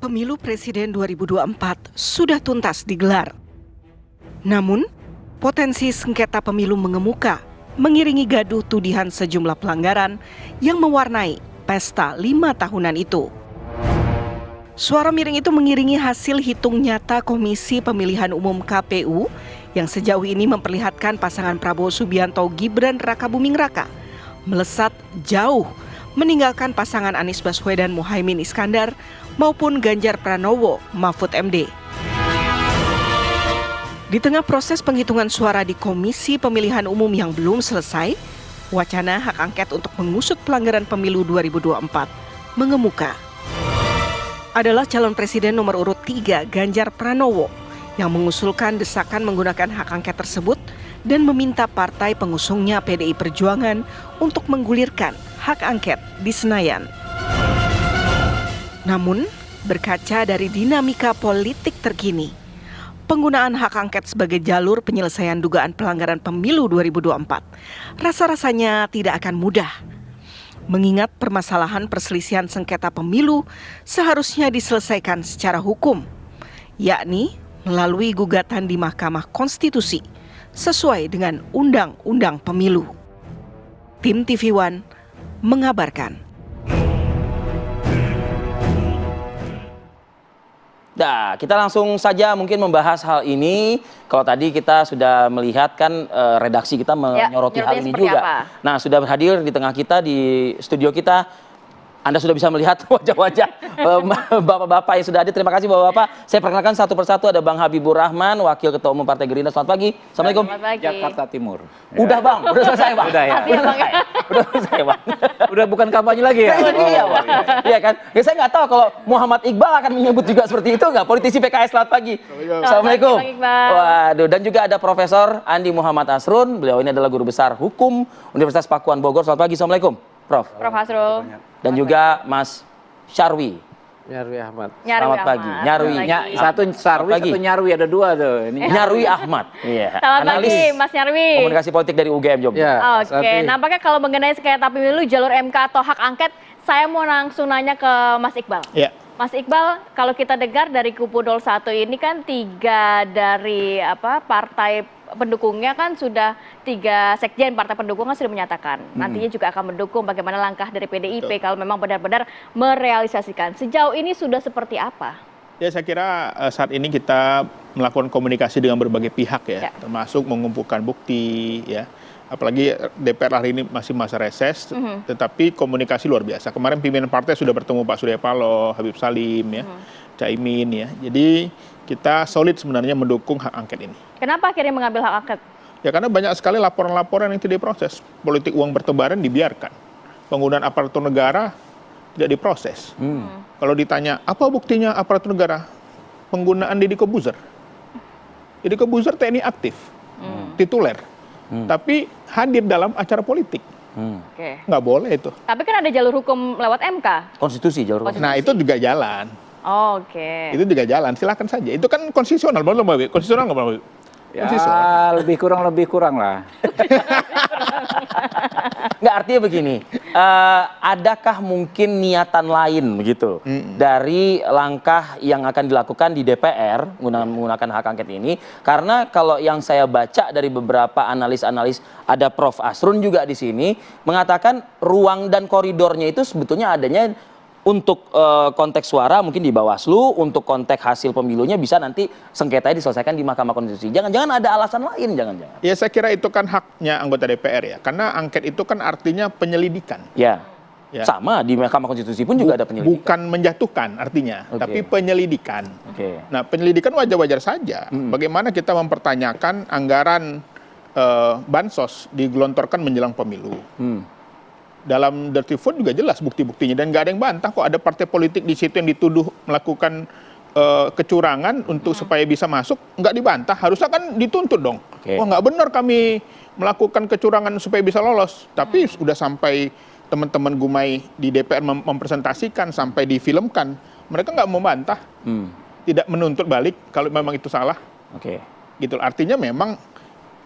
Pemilu Presiden 2024 sudah tuntas digelar. Namun, potensi sengketa pemilu mengemuka, mengiringi gaduh tudihan sejumlah pelanggaran yang mewarnai pesta 5 tahunan itu. Suara miring itu mengiringi hasil hitung nyata Komisi Pemilihan Umum KPU yang sejauh ini memperlihatkan pasangan Prabowo Subianto Gibran Rakabuming Raka melesat jauh meninggalkan pasangan Anies Baswedan Muhaimin Iskandar maupun Ganjar Pranowo Mahfud MD. Di tengah proses penghitungan suara di Komisi Pemilihan Umum yang belum selesai, wacana hak angket untuk mengusut pelanggaran pemilu 2024 mengemuka. Adalah calon presiden nomor urut 3 Ganjar Pranowo yang mengusulkan desakan menggunakan hak angket tersebut dan meminta partai pengusungnya PDI Perjuangan untuk menggulirkan hak angket di Senayan. Namun, berkaca dari dinamika politik terkini, penggunaan hak angket sebagai jalur penyelesaian dugaan pelanggaran pemilu 2024 rasa-rasanya tidak akan mudah. Mengingat permasalahan perselisihan sengketa pemilu seharusnya diselesaikan secara hukum, yakni melalui gugatan di Mahkamah Konstitusi sesuai dengan Undang-Undang Pemilu. Tim TV One mengabarkan. Nah, kita langsung saja mungkin membahas hal ini. Kalau tadi kita sudah melihat kan redaksi kita menyoroti hal ini juga. Apa? Nah, sudah hadir di tengah kita di studio kita. Anda sudah bisa melihat wajah-wajah bapak-bapak yang sudah hadir. Terima kasih bapak-bapak. Saya perkenalkan satu persatu, ada Bang Habibur Rahman, Wakil Ketua Umum Partai Gerindra. Selamat pagi. Assalamualaikum. Selamat pagi. Jakarta Timur. Udah Bang, udah selesai Bang. Udah ya. Udah selesai Bang. Udah bukan kampanye lagi ya? Iya Bang. Iya kan? Ya, saya nggak tahu kalau Muhammad Iqbal akan menyebut juga seperti itu nggak? Politisi PKS. Selamat pagi. Assalamualaikum. Waduh, dan juga ada Profesor Andi Muhammad Asrun. Beliau ini adalah Guru Besar Hukum Universitas Pakuan Bogor. Selamat pagi. Assalamualaikum, Prof. Prof. Hasrul. Dan juga Mas Syarwi. Nyarwi Ahmad. Selamat pagi. Nyarwi. Satu Sarwi, satu Nyarwi, ada dua tuh. Ini Nyarwi Ahmad. Iya. Selamat pagi, Mas Nyarwi. Komunikasi politik dari UGM Jogja. Ya, Oke, nampaknya kalau mengenai sengketa pemilu jalur MK atau hak angket, saya mau langsung nanya ke Mas Iqbal. Ya. Mas Iqbal, kalau kita dengar dari kubu 01 ini kan 3 dari partai pendukungnya kan sudah 3 sekjen partai pendukung kan sudah menyatakan nantinya juga akan mendukung bagaimana langkah dari PDIP kalau memang benar-benar merealisasikan. Sejauh ini sudah seperti apa? Ya, saya kira saat ini kita melakukan komunikasi dengan berbagai pihak ya, termasuk mengumpulkan bukti ya. Apalagi DPR hari ini masih masa reses, tetapi komunikasi luar biasa. Kemarin pimpinan partai sudah bertemu Pak Surya Paloh, Habib Salim, ya, Caimin, ya. Jadi kita solid sebenarnya mendukung hak angket ini. Kenapa akhirnya mengambil hak angket? Ya karena banyak sekali laporan-laporan yang tidak diproses. Politik uang bertebaran dibiarkan. Penggunaan aparatur negara tidak diproses. Kalau ditanya, apa buktinya aparatur negara? Penggunaan Deddy Corbuzier. Deddy Corbuzier TNI aktif, tituler. Tapi hadir dalam acara politik. Oke. Nggak boleh itu. Tapi kan ada jalur hukum lewat MK. Konstitusi jalur. Nah, itu juga jalan. Oke. Itu juga jalan, silakan saja. Itu kan konstitusional, belum Mbak? Konstitusional nggak, Mbak? Ya, lebih kurang lah. Nggak, artinya begini, adakah mungkin niatan lain begitu dari langkah yang akan dilakukan di DPR menggunakan hak angket ini? Karena kalau yang saya baca dari beberapa analis-analis, ada Prof. Asrun juga di sini, mengatakan ruang dan koridornya itu sebetulnya adanya untuk konteks suara mungkin di Bawaslu, untuk konteks hasil pemilunya bisa nanti sengketanya diselesaikan di Mahkamah Konstitusi. Jangan-jangan ada alasan lain, jangan-jangan. Ya, saya kira itu kan haknya anggota DPR ya. Karena angket itu kan artinya penyelidikan. Ya. Sama di Mahkamah Konstitusi pun juga ada penyelidikan. Bukan menjatuhkan artinya, tapi penyelidikan. Nah, penyelidikan wajar-wajar saja. Bagaimana kita mempertanyakan anggaran bansos digelontorkan menjelang pemilu. Dalam Dirty Vote juga jelas bukti-buktinya dan nggak ada yang bantah kok ada partai politik di situ yang dituduh melakukan kecurangan untuk supaya bisa masuk, nggak dibantah, harusnya kan dituntut dong. Wah, nggak benar kami melakukan kecurangan supaya bisa lolos, tapi sudah sampai teman-teman Gumai di DPR mempresentasikan sampai difilmkan, mereka nggak membantah, tidak menuntut balik kalau memang itu salah. Gitu. Artinya memang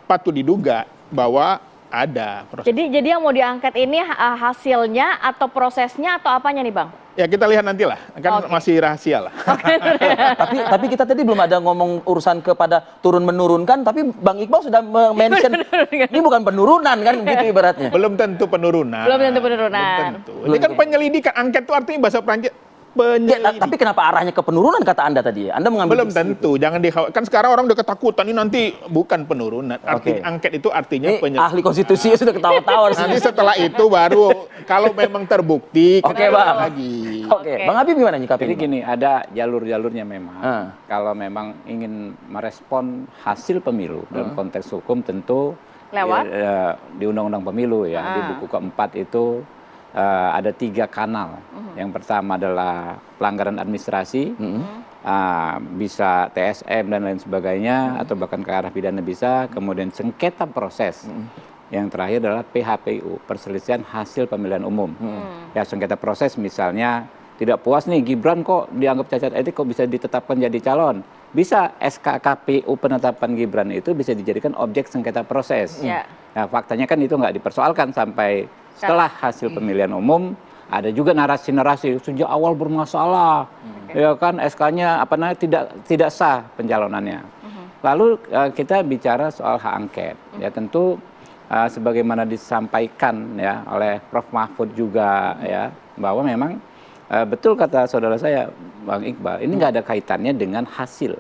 patut diduga bahwa Ada proses. Jadi yang mau diangket ini hasilnya atau prosesnya atau apanya nih Bang? Ya kita lihat nanti lah, kan masih rahasia lah. Tapi kita tadi belum ada ngomong urusan kepada turun menurunkan, tapi Bang Iqbal sudah mention ini bukan penurunan kan gitu ibaratnya. Belum tentu penurunan. Belum tentu penurunan. Belum tentu. Ini kan penyelidikan, angket itu artinya bahasa Perancis penyelidikan. Tapi kenapa arahnya ke penurunan kata Anda tadi? Anda mengambil Belum tentu, jangan dikhawatirkan. Kan sekarang orang udah ketakutan, ini nanti bukan penurunan. Angket itu artinya penyelidikan. Ahli konstitusi sudah ketawa-tawa. Nanti setelah itu baru, kalau memang terbukti, Bang. lagi. Bang Habib gimana nyikapin? Jadi gini, ada jalur-jalurnya memang. Kalau memang ingin merespon hasil pemilu dalam konteks hukum tentu lewat di Undang-Undang Pemilu ya, di buku keempat itu ada 3 kanal. Yang pertama adalah pelanggaran administrasi, bisa TSM dan lain sebagainya, atau bahkan ke arah pidana bisa. Kemudian sengketa proses. Yang terakhir adalah PHPU, perselisihan hasil pemilihan umum. Ya, sengketa proses misalnya tidak puas nih Gibran kok dianggap cacat etik kok bisa ditetapkan jadi calon. Bisa SK KPU penetapan Gibran itu bisa dijadikan objek sengketa proses. Nah, faktanya kan itu nggak dipersoalkan sampai setelah hasil pemilihan umum. Ada juga narasi-narasi sejak awal bermasalah, ya kan SK-nya apa namanya tidak sah pencalonannya. Lalu kita bicara soal hak angket, ya tentu sebagaimana disampaikan ya oleh Prof Mahfud juga ya bahwa memang betul kata saudara saya Bang Iqbal, ini nggak ada kaitannya dengan hasil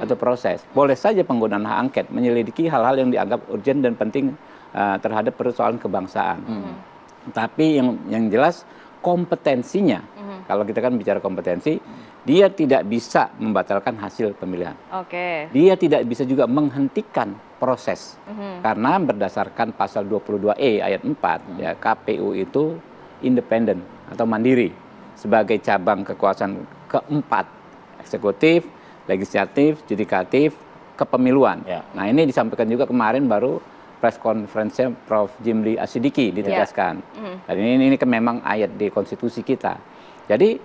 atau proses. Boleh saja penggunaan hak angket menyelidiki hal-hal yang dianggap urgent dan penting terhadap persoalan kebangsaan. Tapi yang jelas kompetensinya, kalau kita kan bicara kompetensi, dia tidak bisa membatalkan hasil pemilihan. Dia tidak bisa juga menghentikan proses. Karena berdasarkan pasal 22E ayat 4, ya, KPU itu independen atau mandiri sebagai cabang kekuasaan keempat, eksekutif, legislatif, yudikatif, kepemiluan. Nah, ini disampaikan juga kemarin baru press conference-nya Prof. Jimli Asidiki ditegaskan. Dan ini kan memang ayat di konstitusi kita. Jadi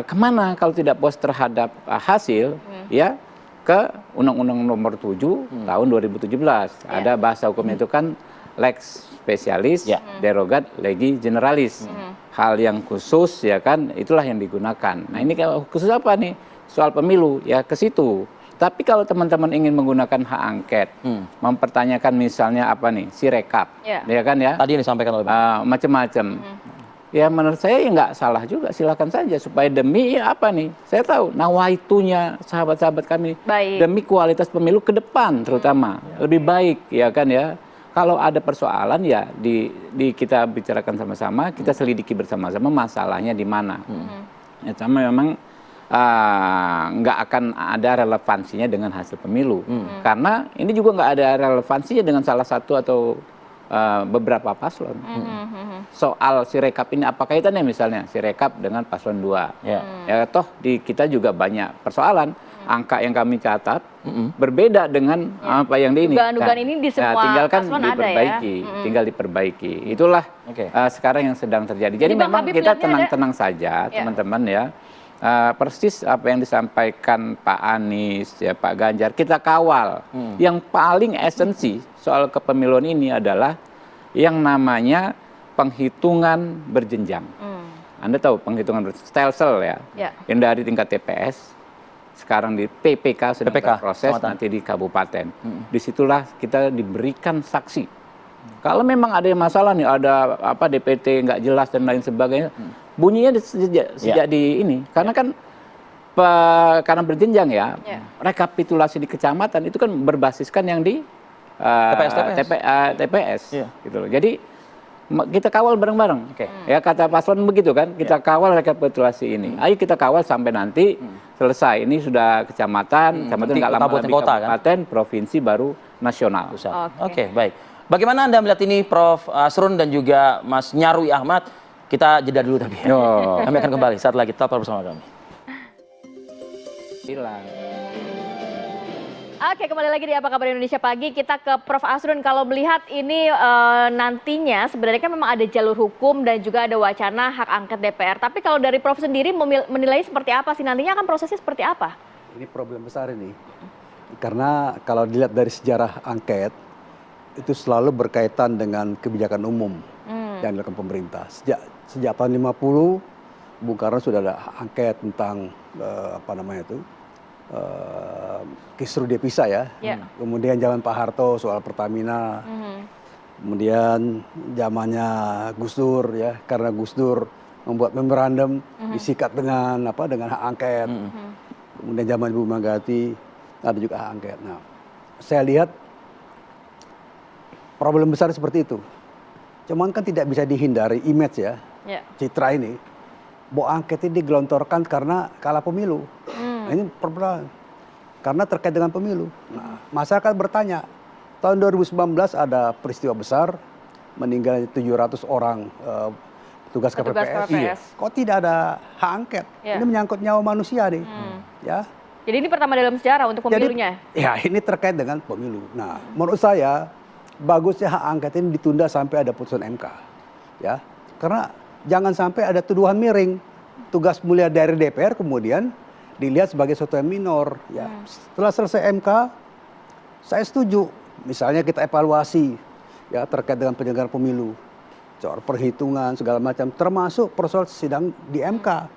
kemana kalau tidak puas terhadap hasil, ya ke Undang-Undang Nomor 7 tahun 2017. Ada bahasa hukumnya itu kan lex specialis, derogat legi generalis. Hal yang khusus ya kan itulah yang digunakan. Nah, ini khusus apa nih? Soal pemilu ya ke situ. Tapi kalau teman-teman ingin menggunakan hak angket, mempertanyakan misalnya apa nih, Sirekap, ya kan ya? Tadi yang disampaikan oleh macam-macam. Ya menurut saya ya nggak salah juga, silakan saja supaya demi ya apa nih? Saya tahu nawaitunya sahabat-sahabat kami demi kualitas pemilu ke depan terutama lebih baik, ya kan ya? Kalau ada persoalan ya kita bicarakan sama-sama, kita selidiki bersama-sama masalahnya di mana. Ya sama memang nggak akan ada relevansinya dengan hasil pemilu. Karena ini juga nggak ada relevansinya dengan salah satu atau beberapa paslon. Soal Sirekap ini apa kaitannya misalnya Sirekap dengan paslon 2? Ya toh kita juga banyak persoalan. Angka yang kami catat berbeda dengan apa yang di ini. Dugaan-dugaan ini di semua tinggal kan paslon diperbaiki, ada ya? tinggal diperbaiki. Itulah sekarang yang sedang terjadi. Jadi memang kita tenang-tenang saja teman-teman ya. Persis apa yang disampaikan Pak Anies, ya Pak Ganjar, kita kawal. Yang paling esensi soal kepemiluan ini adalah yang namanya penghitungan berjenjang. Anda tahu penghitungan stelsel ya, yang dari tingkat TPS, sekarang di PPK sedang berproses, nanti di kabupaten. Disitulah kita diberikan saksi. Kalau memang ada masalah nih, ada apa DPT nggak jelas dan lain sebagainya, bunyinya sejak di ini, karena kan karena berjenjang ya, rekapitulasi di kecamatan itu kan berbasiskan yang di TPS, gitu loh. Jadi kita kawal bareng-bareng, ya kata paslon begitu kan, kita kawal rekapitulasi ini. Ayo kita kawal sampai nanti selesai. Ini sudah kecamatan, kecamatan nggak lama lagi kabupaten, provinsi baru nasional. Oke, baik. Bagaimana Anda melihat ini, Prof. Asrun dan juga Mas Nyarwi Ahmad? Kita jeda dulu tapi ya. Kami akan kembali saat lagi, tetap bersama kami. Oke, kembali lagi di Apa Kabar Indonesia Pagi. Kita ke Prof. Asrun. Kalau melihat ini nantinya sebenarnya kan memang ada jalur hukum dan juga ada wacana hak angket DPR. Tapi kalau dari Prof sendiri menilai seperti apa sih? Nantinya akan prosesnya seperti apa? Ini problem besar ini. Karena kalau dilihat dari sejarah angket, itu selalu berkaitan dengan kebijakan umum yang dilakukan pemerintah. Sejak tahun 50, Bung Karno sudah ada angket tentang kisru devisa ya. Kemudian zaman Pak Harto soal Pertamina. Kemudian zamannya Gus Dur ya, karena Gus Dur membuat memorandum disikat dengan hak angket. Kemudian zaman Ibu Megawati ada juga hak angket. Nah, saya lihat problem besar seperti itu. Cuman kan tidak bisa dihindari image ya, citra ini. Bahwa angket ini digelontorkan karena kalah pemilu. Nah, ini problem. Karena terkait dengan pemilu. Nah, masyarakat bertanya, tahun 2019 ada peristiwa besar, meninggal 700 orang petugas KPPS. Iya. Kok tidak ada hak angket? Ini menyangkut nyawa manusia nih. Ya. Jadi ini pertama dalam sejarah untuk pemilunya? Jadi, ya ini terkait dengan pemilu. Nah, menurut saya bagusnya hak angket ini ditunda sampai ada putusan MK. Ya. Karena jangan sampai ada tuduhan miring. Tugas mulia dari DPR kemudian dilihat sebagai sesuatu yang minor. Ya. Setelah selesai MK, saya setuju. Misalnya kita evaluasi ya terkait dengan penyelenggaraan pemilu, soal perhitungan segala macam, termasuk persoalan sidang di MK.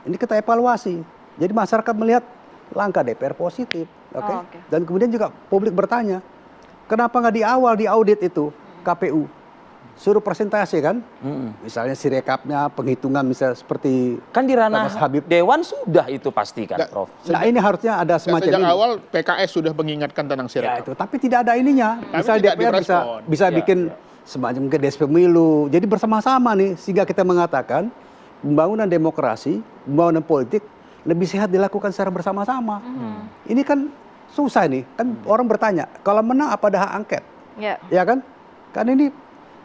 Ini kita evaluasi. Jadi masyarakat melihat langkah DPR positif, Dan kemudian juga publik bertanya, kenapa nggak di awal diaudit itu KPU, suruh presentasi kan, misalnya sirekapnya, penghitungan misalnya seperti kan di ranah Dewan sudah itu pasti kan, Prof. Nah ini harusnya ada semacam sejak ini. awal PKS sudah mengingatkan tentang sirekap. Ya, itu, tapi tidak ada ininya. Misalnya DPR bisa bikin semacam GDS pemilu. Jadi bersama-sama nih sehingga kita mengatakan pembangunan demokrasi, pembangunan politik lebih sehat dilakukan secara bersama-sama. Ini kan susah nih. Kan orang bertanya, kalau menang apa ada hak angket? Ya kan? Kan ini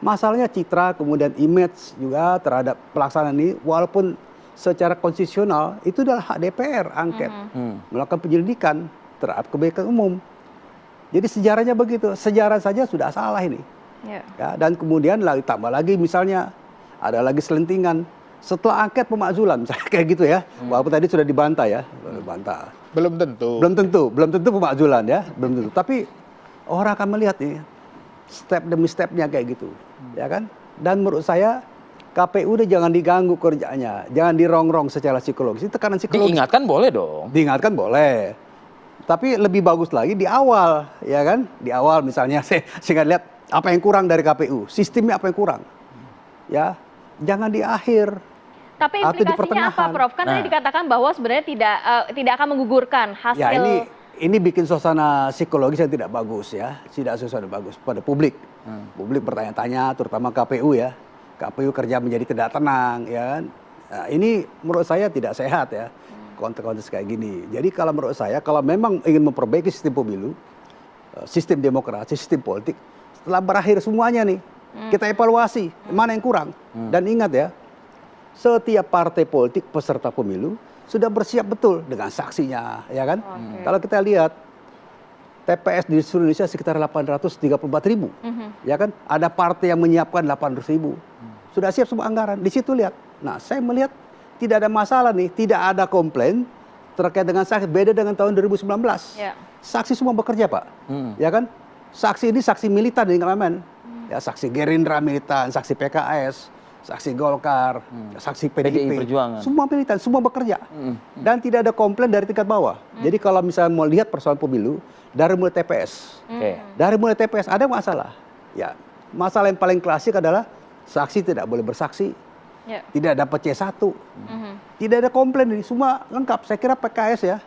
masalahnya citra, kemudian image juga terhadap pelaksanaan ini, walaupun secara konstitusional itu adalah hak DPR angket, melakukan penyelidikan terhadap kebaikan umum. Jadi sejarahnya begitu, sejarah saja sudah salah ini. Ya, dan kemudian tambah lagi misalnya ada lagi selentingan setelah angket pemakzulan, misalnya kayak gitu ya, walaupun tadi sudah dibantah ya, Belum tentu pemakzulan ya, belum tentu. Tapi orang akan melihat nih step demi stepnya kayak gitu, ya kan? Dan menurut saya KPU udah jangan diganggu kerjanya, jangan dirongrong secara psikologis. Itu tekanan psikologis. Diingatkan boleh dong. Diingatkan boleh, tapi lebih bagus lagi di awal, ya kan? Di awal misalnya saya lihat apa yang kurang dari KPU, sistemnya apa yang kurang, ya. Jangan di akhir. Tapi implikasinya apa, Prof? Kan tadi dikatakan bahwa sebenarnya tidak akan menggugurkan hasil. Ya ini bikin suasana psikologis yang tidak bagus ya, tidak suasana bagus pada publik. Publik bertanya-tanya, terutama KPU ya. KPU kerja menjadi tidak tenang, ya kan. Nah, ini menurut saya tidak sehat ya, konteks-konteks kayak gini. Jadi kalau menurut saya, kalau memang ingin memperbaiki sistem pemilu, sistem demokrasi, sistem politik, setelah berakhir semuanya nih, kita evaluasi mana yang kurang. Dan ingat ya, setiap partai politik peserta pemilu sudah bersiap betul dengan saksinya, ya kan? Kalau kita lihat TPS di seluruh Indonesia sekitar 834.000, ya kan? Ada partai yang menyiapkan 800.000, sudah siap semua anggaran. Di situ lihat. Nah, saya melihat tidak ada masalah nih, tidak ada komplain terkait dengan saksi. Beda dengan tahun 2019, saksi semua bekerja Pak, ya kan? Saksi ini saksi militan di Parlemen, ya saksi Gerindra militan, saksi PKS. Saksi Golkar, saksi PDIP, Perjuangan. Semua militan, semua bekerja. Dan tidak ada komplain dari tingkat bawah. Jadi kalau misalnya mau lihat persoalan pemilu, dari mulai TPS. Dari mulai TPS ada masalah. Ya, masalah yang paling klasik adalah saksi tidak boleh bersaksi. Tidak dapat C1. Tidak ada komplain ini, semua lengkap. Saya kira PKS ya,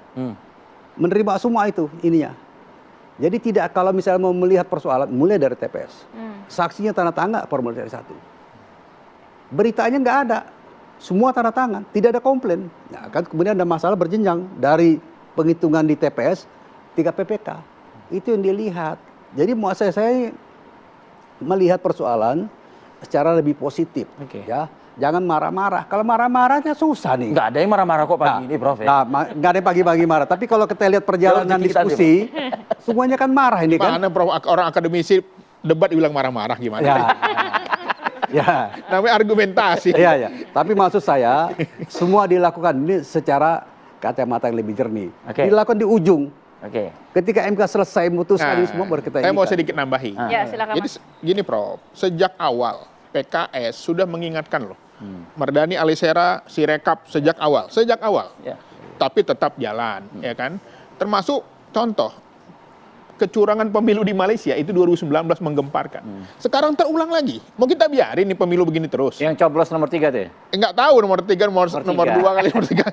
menerima semua itu ininya. Jadi tidak, kalau misalnya mau melihat persoalan, mulai dari TPS. Saksinya tanda tangan formulir 1. Beritanya nggak ada, semua tanda tangan, tidak ada komplain. Nah, kan kemudian ada masalah berjenjang dari penghitungan di TPS, tingkat PPK. Itu yang dilihat. Jadi mau saya melihat persoalan secara lebih positif, ya. Jangan marah-marah. Kalau marah-marahnya susah nih. Nggak ada yang marah-marah kok pagi ini, Prof. Nah, nggak ada yang pagi-pagi marah. Tapi kalau kita lihat perjalanan diskusi, semuanya kan marah ini kan. Mana Prof, orang akademisi debat bilang marah-marah gimana? Ya. Namanya argumentasi. Iya. Tapi maksud saya, semua dilakukan ini secara kacamata yang lebih jernih. Dilakukan di ujung. Oke. Ketika MK selesai memutuskan ini semua baru kita saya mau inikan. sedikit nambahi. Ya, silakan Jadi Mas. gini Prof, sejak awal PKS sudah mengingatkan loh. Mardani Alisera, Sirekap sejak awal. Ya. Tapi tetap jalan, ya kan? Termasuk contoh kecurangan pemilu di Malaysia itu 2019 menggemparkan. Sekarang terulang lagi. Mau kita biarin nih pemilu begini terus? Yang coblos nomor 3 tuh ya? Enggak tahu nomor 3, nomor 2 kali nomor 3.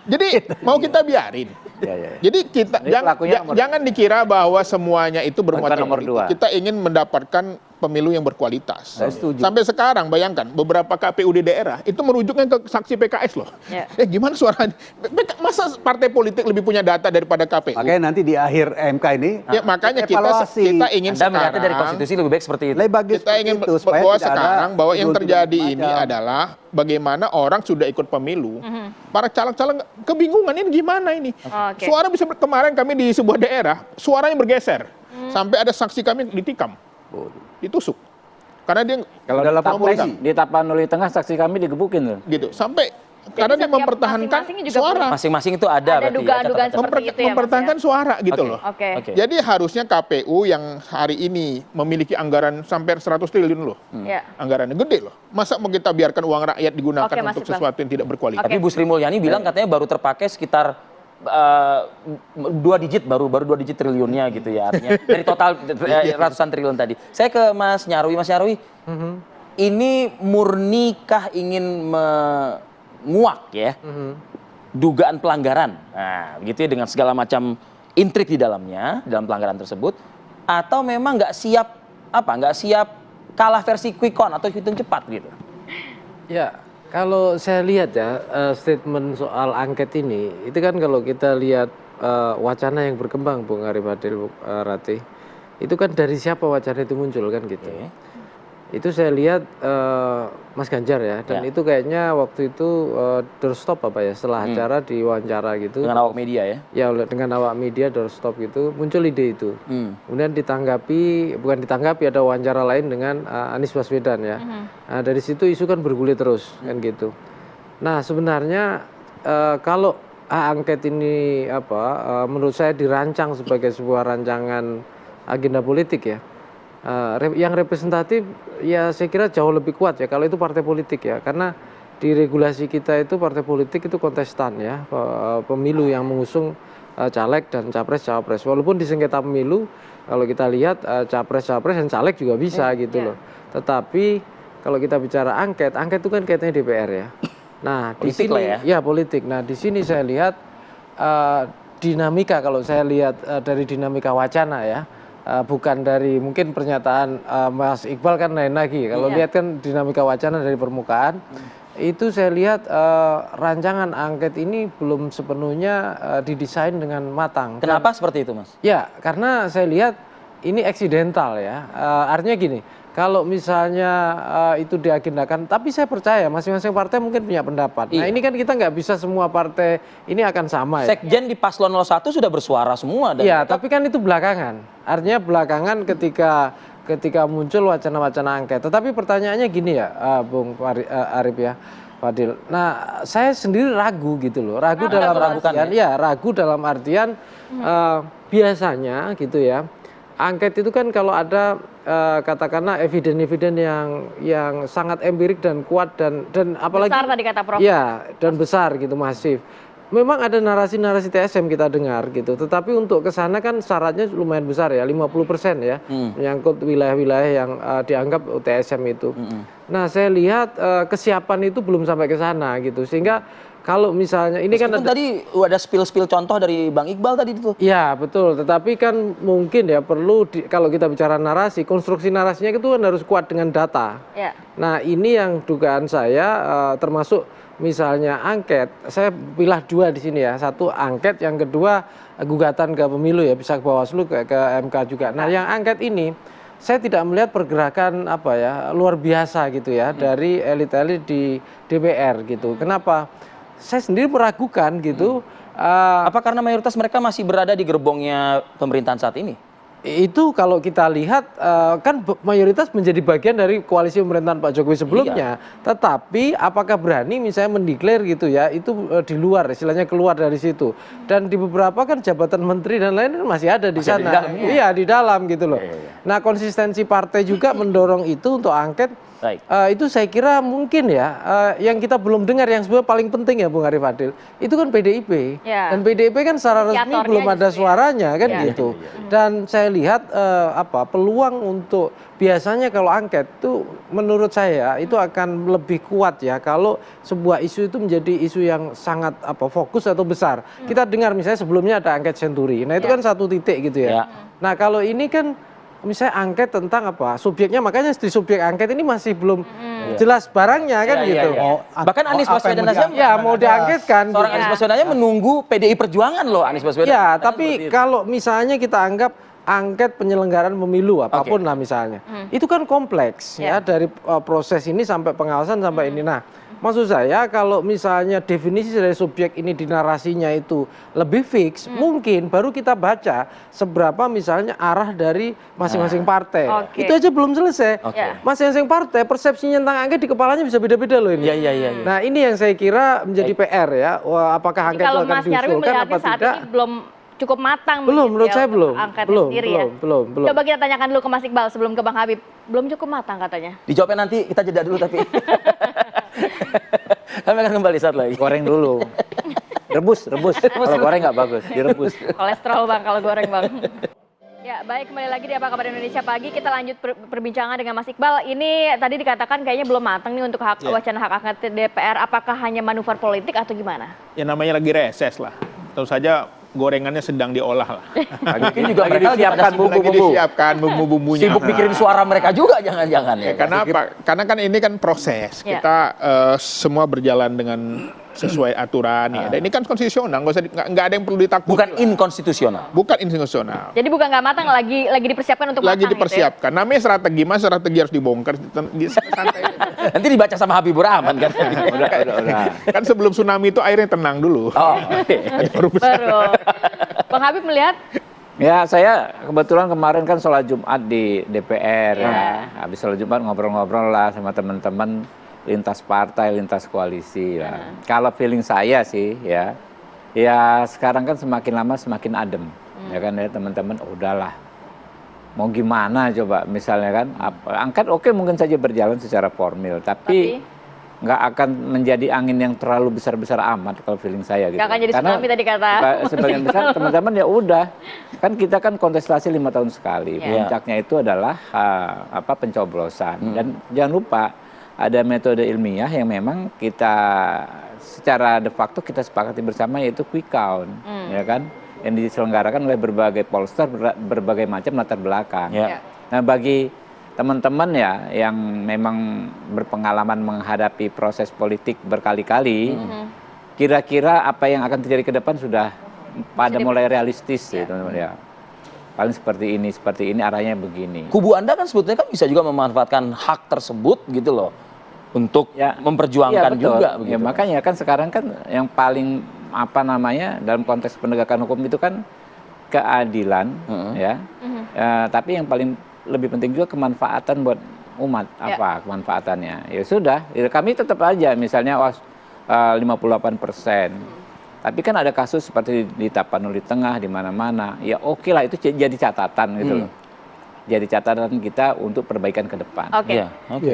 Jadi mau kita biarin. Ya. Jadi kita Jadi pelakunya jangan dikira bahwa semuanya itu bermuatan Bukan nomor politik. 2. Kita ingin mendapatkan pemilu yang berkualitas. Saya setuju. Sampai sekarang bayangkan beberapa KPU di daerah itu merujuknya ke saksi PKS loh. Ya. Gimana suaranya? Masa partai politik lebih punya data daripada KPU? Makanya nanti di akhir MK ini Ya makanya evaluasi. kita ingin Anda melihatnya dari sekarang konstitusi lebih baik seperti itu. lebih bagus kita ingin itu, supaya bahwa tidak ada sekarang bahwa yang tuduhan-tuduhan terjadi ini macam. adalah bagaimana orang sudah ikut pemilu, para caleg-caleg kebingungan ini gimana ini. Oke. Suara bisa kemarin kami di sebuah daerah suaranya bergeser sampai ada saksi kami ditikam, ditusuk karena dia Kalau Dalam di Tapanuli Tengah saksi kami digebukin tuh. gitu sampai karena dia setiap mempertahankan masing-masing juga suara, Masing-masing itu ada Ada berarti ya, dugaan-dugaan catatan. seperti itu ya, Mas, mempertahankan ya? suara gitu Oke. loh. Oke. Oke. Jadi harusnya KPU yang hari ini memiliki anggaran sampai 100 triliun loh. Ya. Anggarannya gede loh. Masa mau kita biarkan uang rakyat digunakan Oke, Mas untuk Iqbal. sesuatu yang tidak berkualitas? Tapi Bu Sri Mulyani bilang katanya baru terpakai sekitar 2 digit baru 2 digit triliunnya gitu ya artinya dari total ratusan triliun tadi. Saya ke Mas Nyarwi. Mas Nyarwi, ini murnikah ingin menguak ya dugaan pelanggaran? Nah, begitu ya dengan segala macam intrik di dalamnya dalam pelanggaran tersebut, atau memang nggak siap kalah versi quick count atau hitung cepat gitu? Ya, kalau saya lihat ya statement soal angket ini, itu kan kalau kita lihat wacana yang berkembang, Bung Arif Adil, Bung Ratih, itu kan dari siapa wacana itu muncul kan gitu. Itu saya lihat Mas Ganjar ya, dan itu kayaknya waktu itu doorstop apa ya, setelah acara diwawancara gitu. Dengan awak media ya? Ya, dengan awak media doorstop gitu, muncul ide itu. Kemudian bukan ditanggapi, ada wawancara lain dengan Anies Baswedan ya. Nah, dari situ isu kan bergulir terus kan gitu. Nah, sebenarnya kalau angket ini menurut saya dirancang sebagai sebuah rancangan agenda politik ya. Yang representatif ya saya kira jauh lebih kuat ya kalau itu partai politik ya, karena di regulasi kita itu partai politik itu kontestan ya, pemilu yang mengusung caleg dan capres-cawapres. Walaupun di sengketa pemilu kalau kita lihat capres-cawapres dan caleg juga bisa gitu loh. Tetapi kalau kita bicara angket itu kan kaitannya DPR ya. Nah, di Politik sini lah ya. politik. Nah, di sini saya lihat dinamika, kalau saya lihat dari dinamika wacana ya. Bukan dari mungkin pernyataan Mas Iqbal kan lain lagi. Kalau lihat kan dinamika wacana dari permukaan, itu saya lihat rancangan angket ini belum sepenuhnya didesain dengan matang. Kenapa seperti itu, Mas? Ya, karena saya lihat ini eksidental ya. Artinya gini, kalau misalnya itu diagendakan, tapi saya percaya masing-masing partai mungkin punya pendapat. Nah, ini kan kita nggak bisa semua partai ini akan sama ya. Sekjen di Paslon 01 sudah bersuara semua. Iya, tapi kan itu belakangan. Artinya belakangan ketika muncul wacana-wacana angket. Tetapi pertanyaannya gini ya, Bung Arif ya, Fadil. Nah, saya sendiri ragu gitu loh. Ragu dalam artian, ragu dalam artian biasanya gitu ya. Angket itu kan kalau ada katakanlah eviden-eviden yang sangat empirik dan kuat dan apalagi besar tadi kata Prof. Ya, dan besar gitu, masif. Memang ada narasi-narasi TSM kita dengar gitu, tetapi untuk ke sana kan syaratnya lumayan besar ya, 50% ya, menyangkut wilayah-wilayah yang dianggap TSM itu. Nah, saya lihat kesiapan itu belum sampai ke sana gitu, sehingga kalau misalnya ini kan tadi ada spill contoh dari Bang Iqbal tadi itu. Ya, betul, tetapi kan mungkin ya perlu kalau kita bicara narasi, konstruksi narasinya itu kan harus kuat dengan data. Ya. Nah, ini yang dugaan saya termasuk misalnya angket, saya pilah 2 di sini ya. Satu angket, yang kedua gugatan ke pemilu ya, bisa ke Bawaslu ke MK juga. Nah, yang angket ini saya tidak melihat pergerakan luar biasa gitu ya dari elit-elit di DPR gitu. Kenapa? Saya sendiri meragukan gitu. Apa karena mayoritas mereka masih berada di gerbongnya pemerintahan saat ini? Itu kalau kita lihat kan mayoritas menjadi bagian dari koalisi pemerintahan Pak Jokowi sebelumnya. Tetapi apakah berani misalnya mendeklar gitu ya, itu di luar, istilahnya keluar dari situ. Dan di beberapa kan jabatan menteri dan lain masih ada di sana. Iya, di dalam gitu loh. Nah, konsistensi partai juga mendorong itu untuk angket. Itu saya kira mungkin ya, yang kita belum dengar yang sebenarnya paling penting ya Bung Arif Adil, itu kan PDIP. Dan PDIP kan secara resmi belum ada suaranya kan gitu. Dan saya lihat peluang untuk biasanya kalau angket itu menurut saya itu akan lebih kuat ya kalau sebuah isu itu menjadi isu yang sangat fokus atau besar. Kita dengar misalnya sebelumnya ada angket Senturi. Nah, itu kan satu titik gitu ya. Nah, kalau ini kan misalnya angket tentang subjeknya, makanya di subjek angket ini masih belum jelas barangnya kan gitu. Bahkan Anies Baswedan aja mau diangketkan. Seorang Anies Baswedan aja menunggu PDI Perjuangan loh Anies Baswedan. Ya, tapi kalau misalnya kita anggap angket penyelenggaraan pemilu apapun lah misalnya, itu kan kompleks ya dari proses ini sampai pengawasan sampai ini. Nah, maksud saya kalau misalnya definisi dari subjek ini di narasinya itu lebih fix, mungkin baru kita baca seberapa misalnya arah dari masing-masing partai. Itu aja belum selesai. Masing-masing partai persepsinya tentang angket di kepalanya bisa beda-beda loh ini. Nah, ini yang saya kira menjadi PR ya. Apakah angket itu akan diusulkan apa tidak? Ini belum cukup matang. Belum, menurut saya belum. Belum. Coba kita tanyakan dulu ke Mas Iqbal sebelum ke Bang Habib. Belum cukup matang katanya. Dijawabnya nanti, kita jeda dulu tapi. Kami akan kembali saat lagi. Goreng dulu. Rebus. Kalau goreng nggak bagus, direbus. Kolesterol Bang kalau goreng Bang. Ya, baik, kembali lagi di Apa Kabar Indonesia Pagi. Kita lanjut perbincangan dengan Mas Iqbal. Ini tadi dikatakan kayaknya belum matang nih untuk wacana hak angket DPR. Apakah hanya manuver politik atau gimana? Ya namanya lagi reses lah. Tentu saja gorengannya sedang diolah lah. Mungkin juga mereka disiapkan bumbu-bumbunya. Sibuk mikirin suara mereka juga jangan-jangan ya. Karena apa? Karena kan ini kan proses. Kita semua berjalan dengan sesuai aturan ya. Dan ini kan konstitusional, nggak ada yang perlu ditakuti. Bukan inkonstitusional. Bukan inkonstitusional. Jadi bukan nggak matang, lagi dipersiapkan untuk lagi matang. Dipersiapkan. Gitu ya? Namanya strategi, mas strategi harus dibongkar. Santai. Nanti dibaca sama Habibur Rahman kan. Udah. Kan sebelum tsunami itu airnya tenang dulu. Baru. Bang Habib melihat? Ya, saya kebetulan kemarin kan sholat Jumat di DPR ya. Habis sholat Jumat ngobrol-ngobrol lah sama teman-teman lintas partai, lintas koalisi lah. Kalau feeling saya sih ya sekarang kan semakin lama semakin adem. Ya kan ya teman-teman, udahlah. Mau gimana coba misalnya kan angket mungkin saja berjalan secara formil, tapi nggak akan menjadi angin yang terlalu besar-besar amat kalau feeling saya gitu. Nggak akan jadi tsunami tadi kata. Sebagian besar teman-teman ya udah, kan kita kan kontestasi 5 tahun sekali. Puncaknya itu adalah pencoblosan. Dan jangan lupa ada metode ilmiah yang memang kita secara de facto kita sepakati bersama, yaitu quick count, ya kan, yang diselenggarakan oleh berbagai pollster berbagai macam latar belakang. Nah, bagi teman-teman ya yang memang berpengalaman menghadapi proses politik berkali-kali, kira-kira apa yang akan terjadi ke depan sudah pada mulai realistis ya teman-teman ya. Paling seperti ini arahnya begini. Kubu Anda kan sebetulnya kan bisa juga memanfaatkan hak tersebut gitu loh untuk memperjuangkan juga begitu. Ya, makanya kan sekarang kan yang paling dalam konteks penegakan hukum itu kan keadilan tapi yang paling lebih penting juga kemanfaatan buat umat. Apa kemanfaatannya? Ya sudah, kami tetap aja misalnya 58%. Tapi kan ada kasus seperti di Tapanuli Tengah, di mana-mana. Ya oke lah, itu jadi catatan gitu loh. Jadi catatan kita untuk perbaikan ke depan.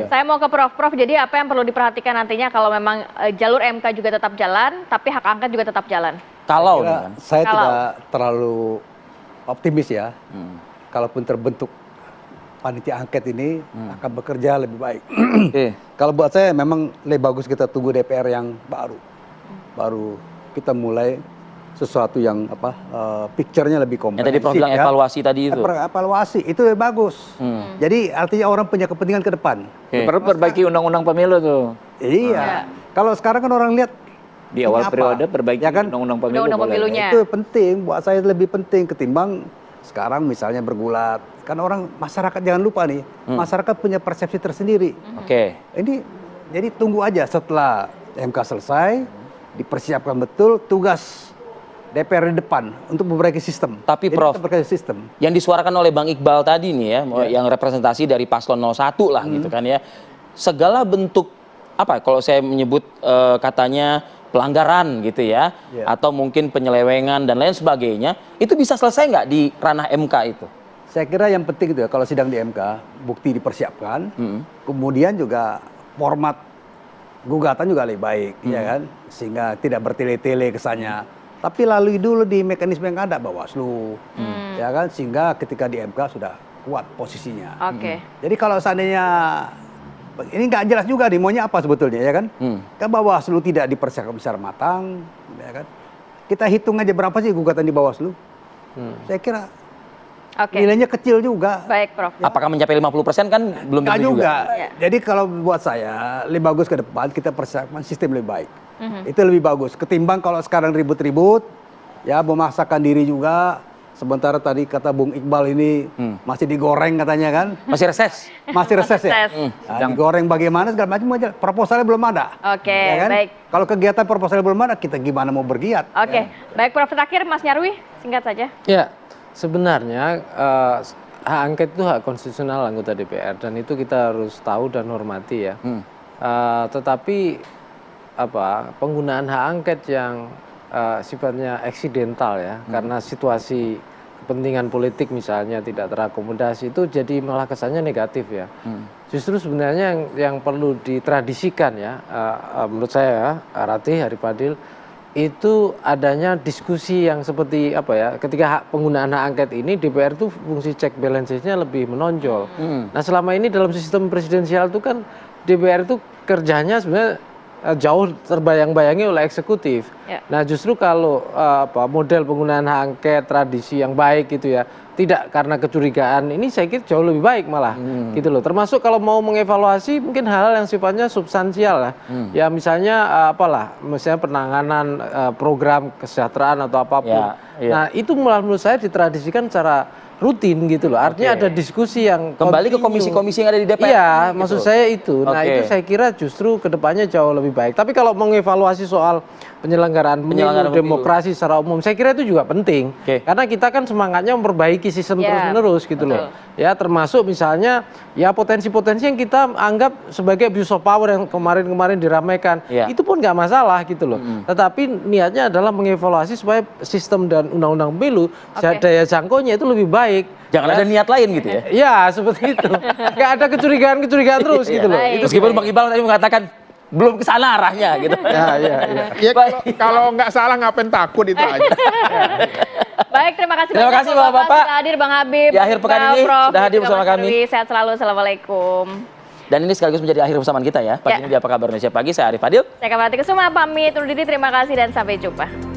Saya mau ke Prof. Jadi apa yang perlu diperhatikan nantinya kalau memang jalur MK juga tetap jalan, tapi hak angket juga tetap jalan? Saya tidak terlalu optimis ya. Kalaupun terbentuk panitia angket ini akan bekerja lebih baik. Kalau buat saya memang lebih bagus kita tunggu DPR yang baru kita mulai sesuatu yang picture-nya lebih komprehensif. Yang tadi Prof bilang evaluasi tadi itu. Evaluasi itu lebih bagus. Jadi artinya orang punya kepentingan ke depan. Perlu perbaiki undang-undang pemilu tuh. Iya. Kalau sekarang kan orang lihat di awal periode perbaiki undang-undang pemilu. Pemilunya. Itu penting, buat saya lebih penting ketimbang sekarang misalnya bergulat. Kan orang masyarakat jangan lupa nih, masyarakat punya persepsi tersendiri. Ini jadi tunggu aja setelah MK selesai, dipersiapkan betul tugas DPR di depan untuk memperbaiki sistem. Tapi Jadi Prof, kita memperbaiki sistem. yang disuarakan oleh Bang Iqbal tadi nih ya, yang representasi dari paslon 01 lah gitu kan ya, segala bentuk apa kalau saya menyebut katanya pelanggaran gitu ya, atau mungkin penyelewengan dan lain sebagainya, itu bisa selesai nggak di ranah MK itu? Saya kira yang penting itu ya, kalau sidang di MK, bukti dipersiapkan, kemudian juga format gugatan juga lebih baik, ya kan, sehingga tidak bertele-tele kesannya. Tapi lalui dulu di mekanisme yang ada Bawaslu, ya kan, sehingga ketika di MK sudah kuat posisinya. Oke. Jadi kalau seandainya ini nggak jelas juga nih maunya apa sebetulnya, ya kan? Kan Bawaslu tidak dipersiapkan secara matang, ya kan? Kita hitung aja berapa sih gugatan di Bawaslu? Saya kira nilainya kecil juga. Baik, Prof. Apakah mencapai 50% kan belum Nggak tentu juga. juga. Jadi kalau buat saya lebih bagus ke depan kita persiapkan sistem lebih baik. Itu lebih bagus ketimbang kalau sekarang ribut-ribut, ya memaksakan diri juga. Sementara tadi kata Bung Iqbal ini masih digoreng katanya kan? Masih reses. Masih reses ya? Nah, digoreng bagaimana segala macam aja. Proposalnya belum ada. Oke, Ya kan? baik. Kalau kegiatan proposalnya belum ada, kita gimana mau bergiat? Oke, baik Prof. Terakhir Mas Nyarwi, singkat saja. Ya, sebenarnya hak angket itu hak konstitusional anggota DPR dan itu kita harus tahu dan hormati ya. Tetapi penggunaan hak angket yang sifatnya eksidental ya, karena situasi kepentingan politik misalnya tidak terakomodasi itu jadi malah kesannya negatif ya. Justru sebenarnya yang perlu ditradisikan ya, menurut saya Ratih, Hari Fadil, itu adanya diskusi yang seperti ketika penggunaan hak angket ini DPR itu fungsi check balances-nya lebih menonjol. Nah selama ini dalam sistem presidensial itu kan DPR itu kerjanya sebenarnya jauh terbayang-bayangi oleh eksekutif. Nah justru kalau model penggunaan hak angket tradisi yang baik gitu ya, tidak karena kecurigaan ini saya kira jauh lebih baik malah gitu loh. Termasuk kalau mau mengevaluasi mungkin hal-hal yang sifatnya substansial lah. Ya misalnya misalnya penanganan program kesejahteraan atau apapun. Nah itu menurut saya ditradisikan secara rutin gitu loh. Artinya ada diskusi yang kembali ke komisi-komisi yang ada di DPR. Iya, maksud saya itu. Nah, itu saya kira justru kedepannya jauh lebih baik. Tapi kalau mengevaluasi soal penyelenggaraan pemilu, demokrasi secara umum, saya kira itu juga penting. Karena kita kan semangatnya memperbaiki sistem terus-menerus gitu loh. Ya, termasuk misalnya ya potensi-potensi yang kita anggap sebagai abuse of power yang kemarin-kemarin diramaikan. Itu pun nggak masalah gitu loh. Tetapi niatnya adalah mengevaluasi supaya sistem dan undang-undang pemilu daya jangkaunya itu lebih baik. Jangan ada niat lain gitu ya? Ya seperti itu. Nggak ada kecurigaan-kecurigaan terus gitu loh. Meskipun Bang Iqbal tadi mengatakan belum ke sana arahnya gitu. Ya kalau nggak salah ngapain takut itu aja. Baik, terima kasih banyak Bapak-Bapak sudah hadir, Bang Habib. Di akhir pekan ini sudah hadir bersama kami. Sehat selalu, assalamualaikum. Dan ini sekaligus menjadi akhir persamaan kita ya. Pagi ini di Apa Kabar Indonesia Pagi, saya Arif Fadil. Saya Kamala Kusuma pamit undur diri, terima kasih dan sampai jumpa.